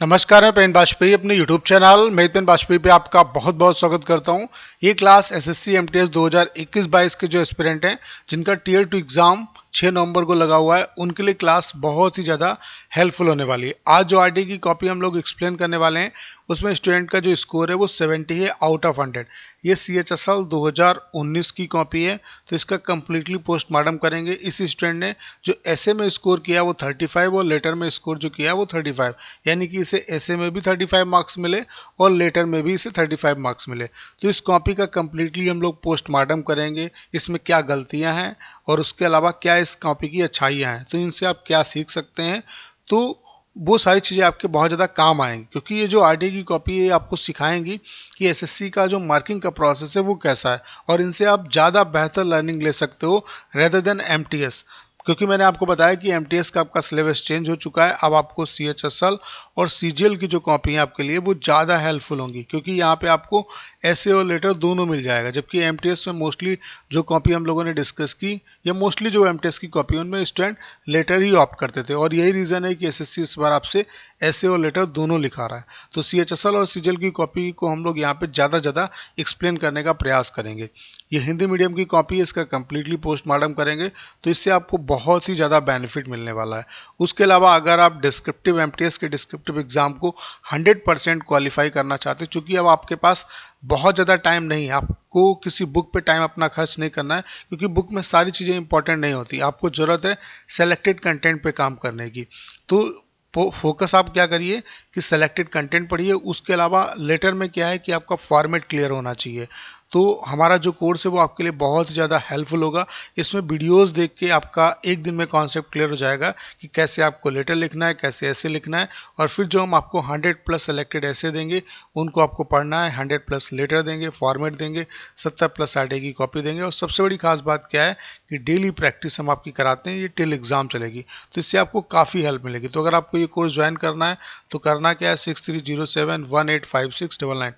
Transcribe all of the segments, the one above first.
नमस्कार, मैं पेन बाजपेयी अपने यूट्यूब चैनल मैं पेन बाजपेयी पे आपका बहुत बहुत स्वागत करता हूं। ये क्लास एसएससी एमटीएस 2021-22 के जो एस्पिरेंट हैं जिनका टियर 2 एग्ज़ाम 6 नवंबर को लगा हुआ है, उनके लिए क्लास बहुत ही ज़्यादा हेल्पफुल होने वाली है। आज जो आरटी की कॉपी हम लोग एक्सप्लेन करने वाले हैं उसमें स्टूडेंट का जो स्कोर है वो 70 है आउट ऑफ 100। ये CHSL 2019 की कॉपी है, तो इसका कम्प्लीटली पोस्टमार्टम करेंगे। इस स्टूडेंट ने जो एसए में स्कोर किया वो 35 और लेटर में स्कोर जो किया वो 35, यानी कि इसे एसए में भी 35 मार्क्स मिले और लेटर में भी इसे 35 मार्क्स मिले। तो इस कॉपी का कम्प्लीटली हम लोग पोस्टमार्टम करेंगे, इसमें क्या गलतियां हैं और उसके अलावा क्या इस कॉपी की अच्छाइयाँ हैं, तो इनसे आप क्या सीख सकते हैं। तो वो सारी चीज़ें आपके बहुत ज़्यादा काम आएंगी, क्योंकि ये जो आरटी की कॉपी है आपको सिखाएंगी कि एसएससी का जो मार्किंग का प्रोसेस है वो कैसा है, और इनसे आप ज़्यादा बेहतर लर्निंग ले सकते हो रेदर देन एमटीएस। क्योंकि मैंने आपको बताया कि एमटीएस का आपका सिलेबस चेंज हो चुका है। अब आपको सीएचएसएल और सीजीएल की जो कॉपी है आपके लिए वो ज़्यादा हेल्पफुल होंगी, क्योंकि यहाँ पे आपको एसए और लेटर दोनों मिल जाएगा। जबकि एमटीएस में मोस्टली जो कॉपी हम लोगों ने डिस्कस की, या मोस्टली जो एमटीएस की कॉपी उनमें स्टूडेंट लेटर ही ऑप्ट करते थे, और यही रीज़न है कि एसएससी इस बार आपसे एसए और लेटर दोनों लिखा रहा है। तो सीएचएसएल और सीजीएल की कॉपी को हम लोग यहाँ पे ज़्यादा एक्सप्लेन करने का प्रयास करेंगे। ये हिंदी मीडियम की कॉपी है, इसका कम्प्लीटली पोस्टमार्टम करेंगे, तो इससे आपको बहुत ही ज़्यादा बेनिफिट मिलने वाला है। उसके अलावा अगर आप डिस्क्रिप्टिव एमटीएस के डिस्क्रिप्टिव एग्ज़ाम को 100% क्वालिफाई करना चाहते हैं, चूँकि अब आपके पास बहुत ज़्यादा टाइम नहीं है, आपको किसी बुक पे टाइम अपना खर्च नहीं करना है, क्योंकि बुक में सारी चीज़ें इंपॉर्टेंट नहीं होती। आपको ज़रूरत है सेलेक्टेड कंटेंट पे काम करने की। तो फोकस आप क्या करिए कि सेलेक्टेड कंटेंट पढ़िए। उसके अलावा लेटर में क्या है कि आपका फॉर्मेट क्लियर होना चाहिए। तो हमारा जो कोर्स है वो आपके लिए बहुत ज़्यादा हेल्पफुल होगा। इसमें वीडियोस देख के आपका एक दिन में कॉन्सेप्ट क्लियर हो जाएगा कि कैसे आपको लेटर लिखना है, कैसे ऐसे लिखना है, और फिर जो हम आपको 100+ सेलेक्टेड ऐसे देंगे उनको आपको पढ़ना है, 100+ लेटर देंगे, फॉर्मेट देंगे, 70+ आरटी की कॉपी देंगे। और सबसे बड़ी खास बात क्या है कि डेली प्रैक्टिस हम आपकी कराते हैं, ये टिल एग्ज़ाम चलेगी, तो इससे आपको काफ़ी हेल्प मिलेगी। तो अगर आपको ये कोर्स ज्वाइन करना है तो करना क्या है, 6307185699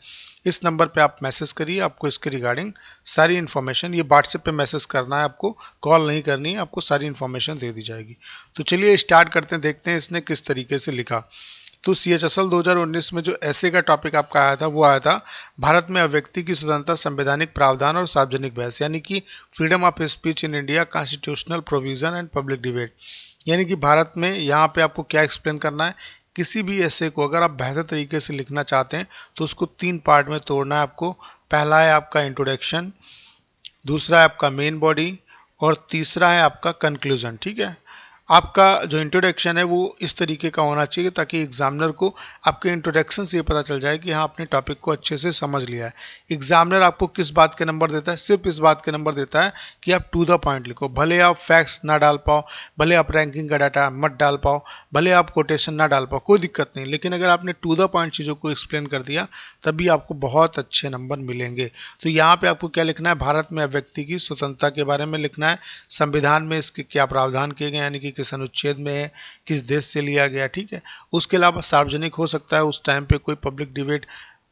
इस नंबर पे आप मैसेज करिए। आपको इसके रिगार्डिंग सारी इन्फॉर्मेशन, ये व्हाट्सएप पे मैसेज करना है, आपको कॉल नहीं करनी है, आपको सारी इन्फॉर्मेशन दे दी जाएगी। तो चलिए स्टार्ट करते हैं, देखते हैं इसने किस तरीके से लिखा। तो CHSL 2019 में जो ऐसे का टॉपिक आपका आया था वो आया था भारत में अभिव्यक्ति की स्वतंत्रता, संवैधानिक प्रावधान और सार्वजनिक बहस, यानी कि freedom of speech in India, constitutional provision and public debate. यानी कि भारत में यहाँ पे आपको क्या एक्सप्लेन करना है, किसी भी ऐसे को अगर आप बेहतर तरीके से लिखना चाहते हैं तो उसको 3 पार्ट में तोड़ना है आपको। पहला है आपका इंट्रोडक्शन, दूसरा है आपका मेन बॉडी, और तीसरा है आपका कंक्लूजन। ठीक है, आपका जो इंट्रोडक्शन है वो इस तरीके का होना चाहिए ताकि एग्जामिनर को आपके इंट्रोडक्शन से ये पता चल जाए कि हाँ आपने टॉपिक को अच्छे से समझ लिया है। एग्जामिनर आपको किस बात के नंबर देता है, सिर्फ इस बात के नंबर देता है कि आप टू द पॉइंट लिखो। भले आप फैक्ट्स ना डाल पाओ, भले आप रैंकिंग का डाटा मत डाल पाओ, भले आप कोटेशन ना डाल पाओ, कोई दिक्कत नहीं, लेकिन अगर आपने टू द पॉइंट चीज़ों को एक्सप्लेन कर दिया तभी आपको बहुत अच्छे नंबर मिलेंगे। तो यहाँ पे आपको क्या लिखना है, भारत में व्यक्ति की स्वतंत्रता के बारे में लिखना है, संविधान में इसके क्या प्रावधान किए गए, यानी कि किस अनुच्छेद में है, किस देश से लिया गया। ठीक है, उसके अलावा सार्वजनिक हो सकता है उस टाइम पे कोई पब्लिक डिबेट,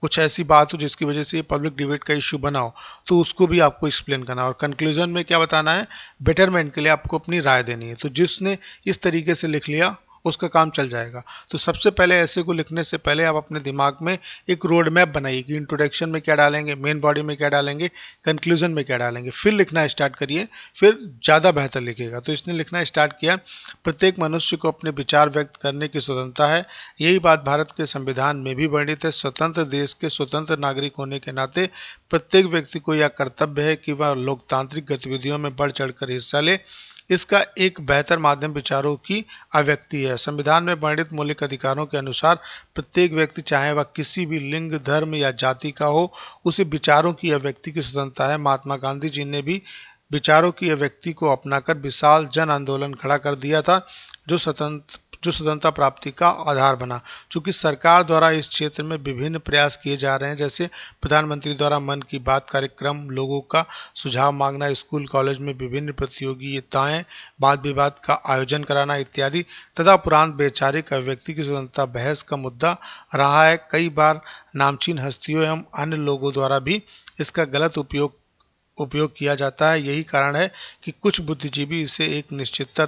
कुछ ऐसी बात हो जिसकी वजह से ये पब्लिक डिबेट का इशू बना हो, तो उसको भी आपको एक्सप्लेन करना है। और कंक्लूजन में क्या बताना है, बेटरमेंट के लिए आपको अपनी राय देनी है। तो जिसने इस तरीके से लिख लिया उसका काम चल जाएगा। तो सबसे पहले ऐसे को लिखने से पहले आप अपने दिमाग में एक रोड मैप बनाइए कि इंट्रोडक्शन में क्या डालेंगे, मेन बॉडी में क्या डालेंगे, कंक्लूजन में क्या डालेंगे, फिर लिखना स्टार्ट करिए, फिर ज़्यादा बेहतर लिखेगा। तो इसने लिखना स्टार्ट किया, प्रत्येक मनुष्य को अपने विचार व्यक्त करने की स्वतंत्रता है। यही बात भारत के संविधान में भी वर्णित है। स्वतंत्र देश के स्वतंत्र नागरिक होने के नाते प्रत्येक व्यक्ति को यह कर्तव्य है कि वह लोकतांत्रिक गतिविधियों में बढ़ चढ़कर हिस्सा ले। इसका एक बेहतर माध्यम विचारों की अभिव्यक्ति है। संविधान में वर्णित मौलिक अधिकारों के अनुसार प्रत्येक व्यक्ति, चाहे वह किसी भी लिंग, धर्म या जाति का हो, उसे विचारों की अभिव्यक्ति की स्वतंत्रता है। महात्मा गांधी जी ने भी विचारों की अभिव्यक्ति को अपनाकर विशाल जन आंदोलन खड़ा कर दिया था, जो स्वतंत्रता प्राप्ति का आधार बना। चूंकि सरकार द्वारा इस क्षेत्र में विभिन्न प्रयास किए जा रहे हैं, जैसे प्रधानमंत्री द्वारा मन की बात कार्यक्रम, लोगों का सुझाव मांगना, स्कूल कॉलेज में विभिन्न प्रतियोगिताएं, वाद विवाद का आयोजन कराना इत्यादि, तथा उपरांत वैचारिक अभिव्यक्ति की स्वतंत्रता बहस का मुद्दा रहा है। कई बार नामचीन हस्तियों एवं अन्य लोगों द्वारा भी इसका गलत उपयोग किया जाता है। यही कारण है कि कुछ बुद्धिजीवी इसे एक निश्चितता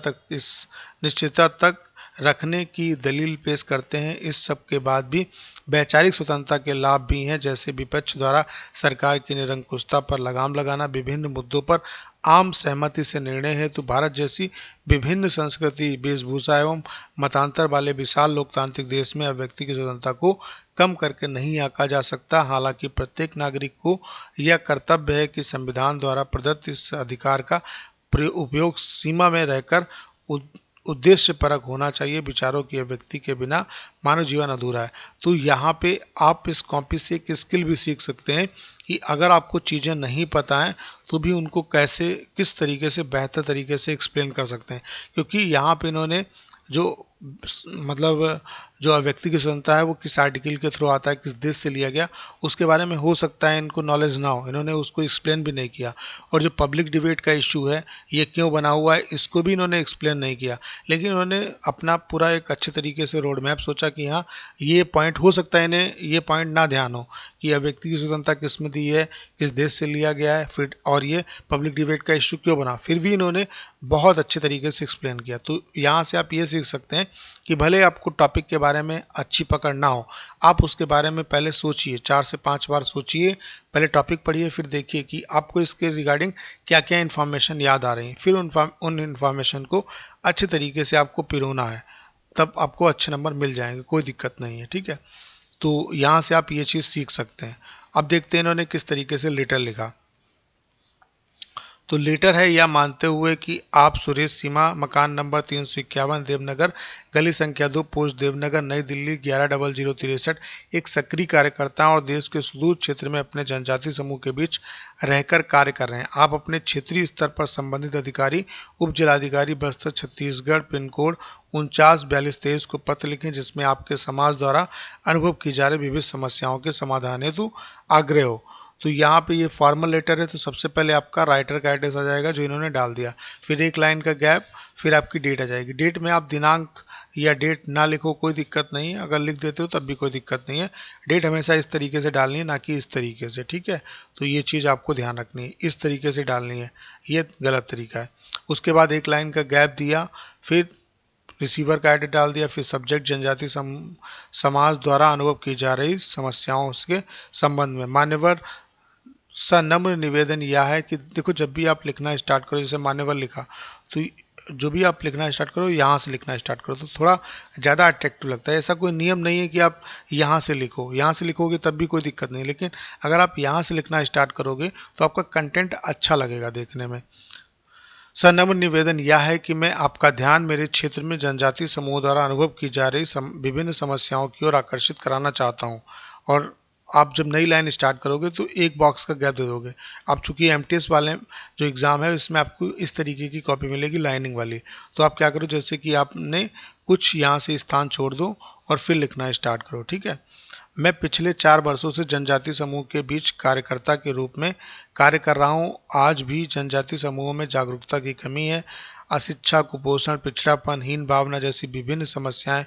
तक रखने की दलील पेश करते हैं। इस सब के बाद भी वैचारिक स्वतंत्रता के लाभ भी हैं, जैसे विपक्ष द्वारा सरकार की निरंकुशता पर लगाम लगाना, विभिन्न मुद्दों पर आम सहमति से निर्णय हेतु भारत जैसी विभिन्न संस्कृति, वेशभूषा एवं मतांतर वाले विशाल लोकतांत्रिक देश में अब व्यक्ति की स्वतंत्रता को कम करके नहीं आंका जा सकता। हालांकि प्रत्येक नागरिक को यह कर्तव्य है कि संविधान द्वारा प्रदत्त इस अधिकार का उपयोग सीमा में रहकर उद्देश्यपरक होना चाहिए। विचारों की अभिव्यक्ति के बिना मानव जीवन अधूरा है। तो यहाँ पे आप इस कॉपी से एक स्किल भी सीख सकते हैं कि अगर आपको चीज़ें नहीं पता हैं तो भी उनको कैसे किस तरीके से बेहतर तरीके से एक्सप्लेन कर सकते हैं, क्योंकि यहाँ पे इन्होंने जो मतलब जो व्यक्ति की स्वतंत्रता है वो किस आर्टिकल के थ्रू आता है, किस देश से लिया गया, उसके बारे में हो सकता है इनको नॉलेज ना हो, इन्होंने उसको एक्सप्लेन भी नहीं किया। और जो पब्लिक डिबेट का इशू है ये क्यों बना हुआ है इसको भी इन्होंने एक्सप्लेन नहीं किया, लेकिन इन्होंने अपना पूरा एक अच्छे तरीके से रोड मैप सोचा कि हाँ ये पॉइंट हो सकता है इन्हें ये पॉइंट ना ध्यान हो कि व्यक्ति की स्वतंत्रता किस में दी है, किस देश से लिया गया है, फिर और ये पब्लिक डिबेट का इशू क्यों बना, फिर भी इन्होंने बहुत अच्छे तरीके से एक्सप्लेन किया। तो यहाँ से आप ये सीख सकते हैं कि भले आपको टॉपिक के बारे में अच्छी पकड़ ना हो, आप उसके बारे में पहले सोचिए, 4 से 5 बार सोचिए, पहले टॉपिक पढ़िए, फिर देखिए कि आपको इसके रिगार्डिंग क्या क्या इन्फॉर्मेशन याद आ रही है, फिर उन इन्फॉर्मेशन को अच्छे तरीके से आपको पिरोना है, तब आपको अच्छे नंबर मिल जाएंगे, कोई दिक्कत नहीं है। ठीक है, तो यहाँ से आप ये चीज़ सीख सकते हैं। अब देखते हैं इन्होंने किस तरीके से लेटर लिखा। तो लेटर है यह मानते हुए कि आप सुरेश सीमा, मकान नंबर 351, देवनगर, गली संख्या 2, पोस्ट देवनगर, नई दिल्ली 110063, एक सक्रिय कार्यकर्ता और देश के सुदूर क्षेत्र में अपने जनजाति समूह के बीच रहकर कार्य कर रहे हैं। आप अपने क्षेत्रीय स्तर पर संबंधित अधिकारी, उप जिलाधिकारी बस्तर छत्तीसगढ़, पिन कोड 494223 को पत्र लिखें, जिसमें आपके समाज द्वारा अनुभव की जा रही विविध समस्याओं के समाधान हेतु आग्रह हो। तो यहाँ पे ये फॉर्मल लेटर है, तो सबसे पहले आपका राइटर का एड्रेस आ जाएगा जो इन्होंने डाल दिया, फिर एक लाइन का गैप, फिर आपकी डेट आ जाएगी। डेट में आप दिनांक या डेट ना लिखो, कोई दिक्कत नहीं है, अगर लिख देते हो तब भी कोई दिक्कत नहीं है। डेट हमेशा इस तरीके से डालनी है, ना कि इस तरीके से। ठीक है, तो ये चीज़ आपको ध्यान रखनी है, इस तरीके से डालनी है, ये गलत तरीका है। उसके बाद एक लाइन का गैप दिया, फिर रिसीवर का एड्रेस डाल दिया, फिर सब्जेक्ट जनजाति समाज द्वारा अनुभव की जा रही समस्याओं के संबंध में मान्यवर सनम्र निवेदन यह है कि देखो, जब भी आप लिखना स्टार्ट करो, जैसे मान्यवर लिखा, तो जो भी आप लिखना स्टार्ट करो यहाँ से लिखना स्टार्ट करो, तो थोड़ा ज़्यादा अट्रैक्टिव लगता है। ऐसा कोई नियम नहीं है कि आप यहाँ से लिखो, यहाँ से लिखोगे तब भी कोई दिक्कत नहीं, लेकिन अगर आप यहाँ से लिखना स्टार्ट करोगे तो आपका कंटेंट अच्छा लगेगा देखने में। सनम्र निवेदन यह है कि मैं आपका ध्यान मेरे क्षेत्र में जनजाति समूह द्वारा अनुभव की जा रही विभिन्न समस्याओं की ओर आकर्षित कराना चाहता हूँ। और आप जब नई लाइन स्टार्ट करोगे तो एक बॉक्स का गैप दे दोगे। आप चूंकि एमटीएस वाले जो एग्ज़ाम है इसमें आपको इस तरीके की कॉपी मिलेगी लाइनिंग वाली, तो आप क्या करो, जैसे कि आपने कुछ यहाँ से स्थान छोड़ दो और फिर लिखना स्टार्ट करो। ठीक है, मैं पिछले 4 वर्षों से जनजाति समूह के बीच कार्यकर्ता के रूप में कार्य कर रहा हूँ। आज भी जनजाति समूहों में जागरूकता की कमी है। अशिक्षा, कुपोषण, पिछड़ापन, हीन भावना जैसी विभिन्न समस्याएं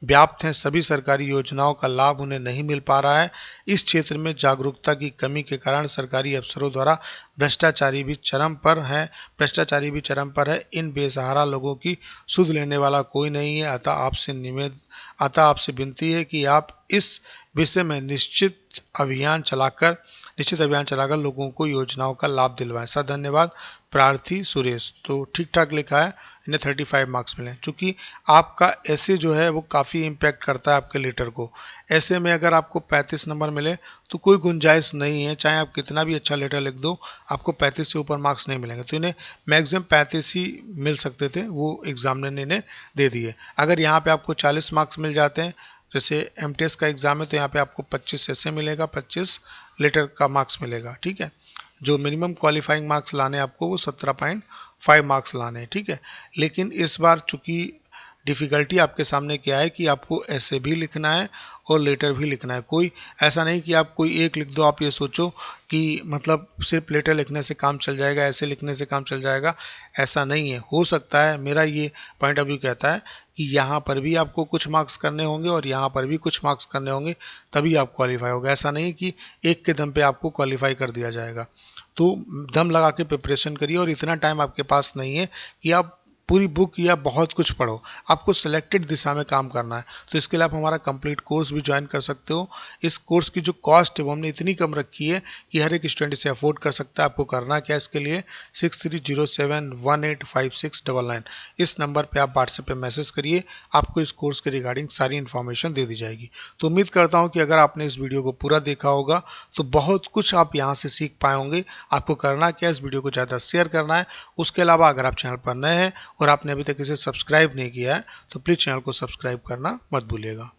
व्याप्त हैं। सभी सरकारी योजनाओं का लाभ उन्हें नहीं मिल पा रहा है। इस क्षेत्र में जागरूकता की कमी के कारण सरकारी अफसरों द्वारा भ्रष्टाचारी भी चरम पर है। इन बेसहारा लोगों की सुध लेने वाला कोई नहीं है। अतः आपसे विनती है कि आप इस विषय में निश्चित अभियान चलाकर लोगों को योजनाओं का लाभ दिलवाएं। सर धन्यवाद, प्रार्थी सुरेश। तो ठीक ठाक लिखा है, इन्हें 35 मार्क्स मिले। चूँकि आपका ऐसे जो है वो काफ़ी इम्पैक्ट करता है आपके लेटर को। ऐसे में अगर आपको 35 नंबर मिले तो कोई गुंजाइश नहीं है, चाहे आप कितना भी अच्छा लेटर लिख दो, आपको 35 से ऊपर मार्क्स नहीं मिलेंगे। तो इन्हें मैक्सिमम 35 ही मिल सकते थे, वो एग्जामिनर ने इन्हें दे दिए। अगर यहाँ पे आपको 40 मार्क्स मिल जाते हैं, जैसे एमटीएस का एग्ज़ाम है, तो यहाँ पे आपको 25 ऐसे मिलेगा, 25 लेटर का मार्क्स मिलेगा। ठीक है, जो मिनिमम क्वालिफाइंग मार्क्स लाने आपको वो 17.5 मार्क्स लाने हैं। ठीक है, लेकिन इस बार चूंकि डिफ़िकल्टी आपके सामने क्या है कि आपको ऐसे भी लिखना है और लेटर भी लिखना है। कोई ऐसा नहीं कि आप कोई एक लिख दो, आप ये सोचो कि मतलब सिर्फ लेटर लिखने से काम चल जाएगा, ऐसे लिखने से काम चल जाएगा, ऐसा नहीं है। हो सकता है, मेरा ये पॉइंट ऑफ व्यू कहता है कि यहाँ पर भी आपको कुछ मार्क्स करने होंगे और यहाँ पर भी कुछ मार्क्स करने होंगे, तभी आप क्वालिफाई होगा। ऐसा नहीं कि एक के दम पे आपको क्वालिफाई कर दिया जाएगा। तो दम लगा के प्रिपरेशन करिए, और इतना टाइम आपके पास नहीं है कि आप पूरी बुक या बहुत कुछ पढ़ो, आपको सिलेक्टेड दिशा में काम करना है। तो इसके लिए आप हमारा कंप्लीट कोर्स भी ज्वाइन कर सकते हो। इस कोर्स की जो कॉस्ट है वो हमने इतनी कम रखी है कि हर एक स्टूडेंट इसे अफोर्ड कर सकता है। आपको करना क्या है इसके लिए, 6307185699 इस नंबर पे आप व्हाट्सएप पे मैसेज करिए, आपको इस कोर्स के रिगार्डिंग सारी इन्फॉर्मेशन दे दी जाएगी। तो उम्मीद करता हूँ कि अगर आपने इस वीडियो को पूरा देखा होगा तो बहुत कुछ आप यहाँ से सीख पाए होंगे। आपको करना क्या है, इस वीडियो को ज़्यादा शेयर करना है। उसके अलावा अगर आप चैनल पर नए हैं और आपने अभी तक इसे सब्सक्राइब नहीं किया है तो प्लीज़ चैनल को सब्सक्राइब करना मत भूलिएगा।